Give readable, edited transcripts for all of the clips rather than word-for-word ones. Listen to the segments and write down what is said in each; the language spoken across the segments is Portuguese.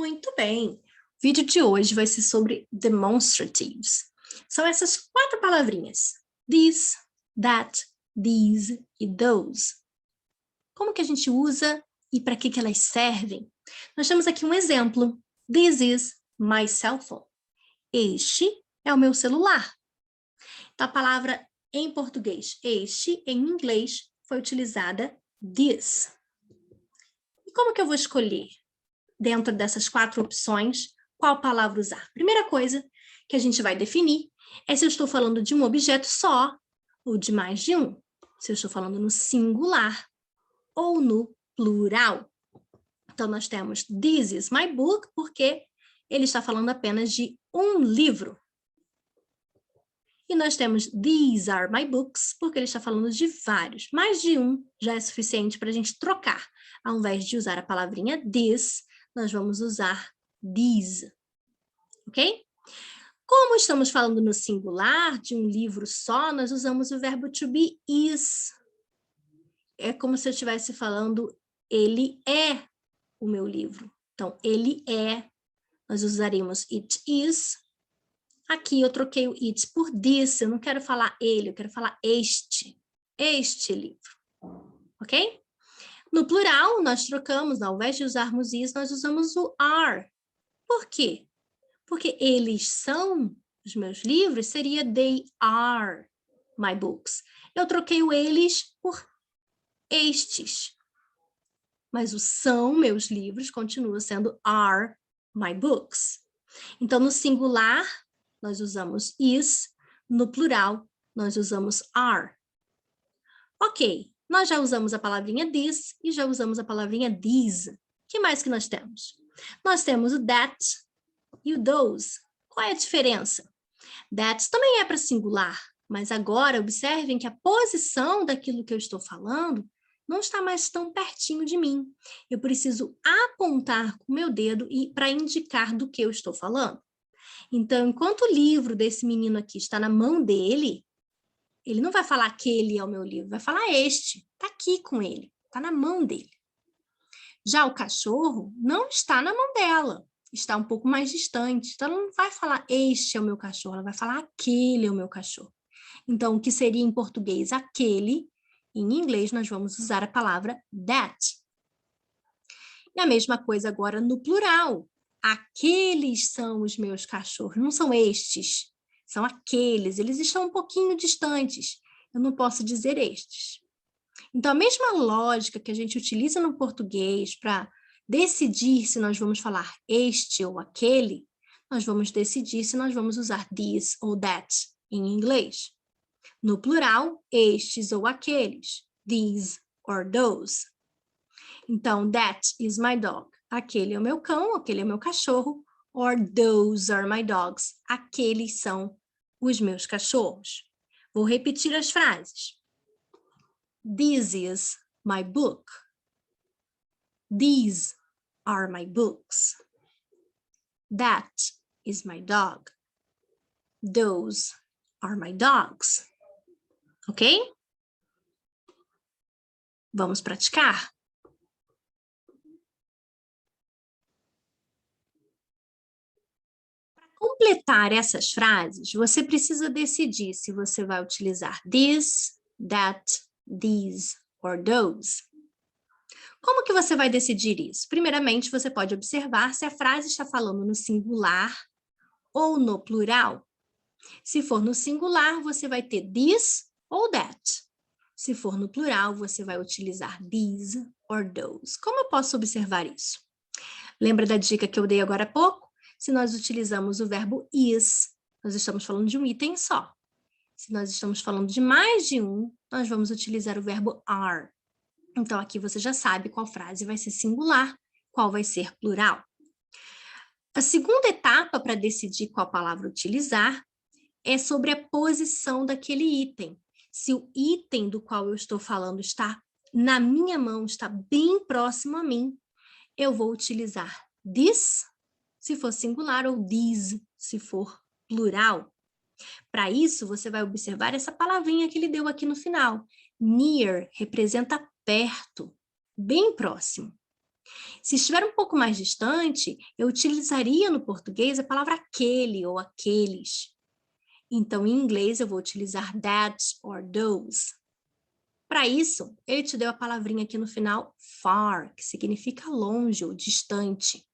Muito bem. O vídeo de hoje vai ser sobre demonstratives. São essas 4 palavrinhas. This, that, these e those. Como que a gente usa e para que elas servem? Nós temos aqui um exemplo. This is my cell phone. Este é o meu celular. Então, a palavra em português, este, em inglês, foi utilizada this. E como que eu vou escolher, dentro dessas 4 opções, qual palavra usar? Primeira coisa que a gente vai definir é se eu estou falando de um objeto só ou de mais de um. Se eu estou falando no singular ou no plural. Então, nós temos this is my book, porque ele está falando apenas de um livro. E nós temos these are my books, porque ele está falando de vários. Mais de um já é suficiente para a gente trocar. Ao invés de usar a palavrinha this, nós vamos usar these. Ok? Como estamos falando no singular, de um livro só, nós usamos o verbo to be is. É como se eu estivesse falando ele é o meu livro. Então, ele é, nós usaríamos it is. Aqui eu troquei o it por this, eu não quero falar ele, eu quero falar este livro, ok? No plural, nós trocamos, ao invés de usarmos is, nós usamos o are. Por quê? Porque eles são os meus livros, seria they are my books. Eu troquei o eles por estes. Mas o são meus livros continua sendo are my books. Então, no singular, nós usamos is, no plural, nós usamos are. Ok, nós já usamos a palavrinha this e já usamos a palavrinha these. O que mais que nós temos? Nós temos o that e o those. Qual é a diferença? That também é para singular, mas agora observem que a posição daquilo que eu estou falando não está mais tão pertinho de mim. Eu preciso apontar com o meu dedo para indicar do que eu estou falando. Então, enquanto o livro desse menino aqui está na mão dele, ele não vai falar aquele é o meu livro, vai falar este, está aqui com ele, está na mão dele. Já o cachorro não está na mão dela, está um pouco mais distante, então ela não vai falar este é o meu cachorro, ela vai falar aquele é o meu cachorro. Então, o que seria em português aquele, em inglês nós vamos usar a palavra that. E a mesma coisa agora no plural. Aqueles são os meus cachorros, não são estes, são aqueles, eles estão um pouquinho distantes, eu não posso dizer estes. Então, a mesma lógica que a gente utiliza no português para decidir se nós vamos falar este ou aquele, nós vamos decidir se nós vamos usar this ou that em inglês. No plural, estes ou aqueles, these or those. Então, that is my dog. Aquele é o meu cão, aquele é o meu cachorro. Or those are my dogs. Aqueles são os meus cachorros. Vou repetir as frases. This is my book. These are my books. That is my dog. Those are my dogs. Ok? Vamos praticar? Completar essas frases, você precisa decidir se você vai utilizar this, that, these or those. Como que você vai decidir isso? Primeiramente, você pode observar se a frase está falando no singular ou no plural. Se for no singular, você vai ter this ou that. Se for no plural, você vai utilizar these or those. Como eu posso observar isso? Lembra da dica que eu dei agora há pouco? Se nós utilizamos o verbo is, nós estamos falando de um item só. Se nós estamos falando de mais de um, nós vamos utilizar o verbo are. Então, aqui você já sabe qual frase vai ser singular, qual vai ser plural. A segunda etapa para decidir qual palavra utilizar é sobre a posição daquele item. Se o item do qual eu estou falando está na minha mão, está bem próximo a mim, eu vou utilizar this, se for singular, ou these, se for plural. Para isso, você vai observar essa palavrinha que ele deu aqui no final. Near representa perto, bem próximo. Se estiver um pouco mais distante, eu utilizaria no português a palavra aquele ou aqueles. Então, em inglês, eu vou utilizar that or those. Para isso, ele te deu a palavrinha aqui no final, far, que significa longe ou distante.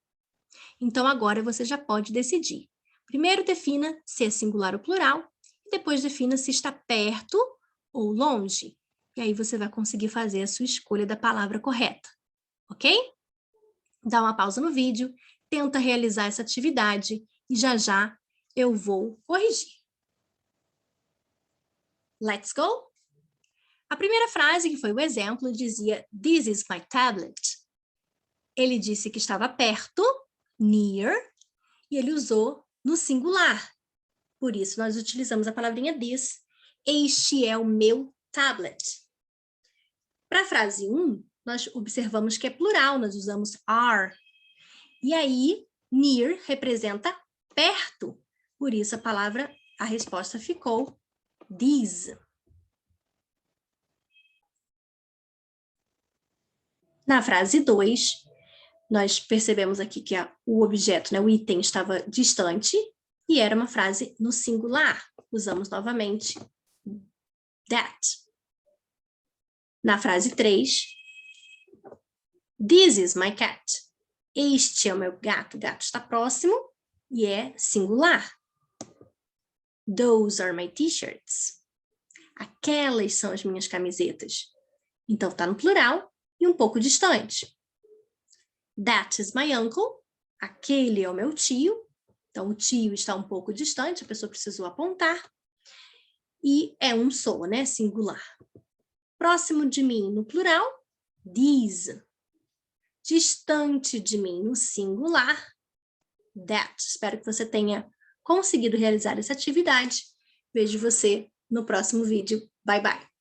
Então, agora você já pode decidir. Primeiro, defina se é singular ou plural, e depois defina se está perto ou longe. E aí você vai conseguir fazer a sua escolha da palavra correta, ok? Dá uma pausa no vídeo, tenta realizar essa atividade e já eu vou corrigir. Let's go? A primeira frase, que foi o exemplo, dizia "This is my tablet". Ele disse que estava perto, near, e ele usou no singular. Por isso, nós utilizamos a palavrinha this. Este é o meu tablet. Para a frase 1, nós observamos que é plural, nós usamos are. E aí, near representa perto. Por isso, a resposta ficou these. Na frase 2, nós percebemos aqui que o objeto, né, o item, estava distante e era uma frase no singular. Usamos novamente that. Na frase 3, this is my cat. Este é o meu gato. O gato está próximo e é singular. Those are my t-shirts. Aquelas são as minhas camisetas. Então, está no plural e um pouco distante. That is my uncle. Aquele é o meu tio. Então, o tio está um pouco distante, a pessoa precisou apontar. E é um so, né? Singular. Próximo de mim, no plural, these. Distante de mim, no singular, that. Espero que você tenha conseguido realizar essa atividade. Vejo você no próximo vídeo. Bye, bye.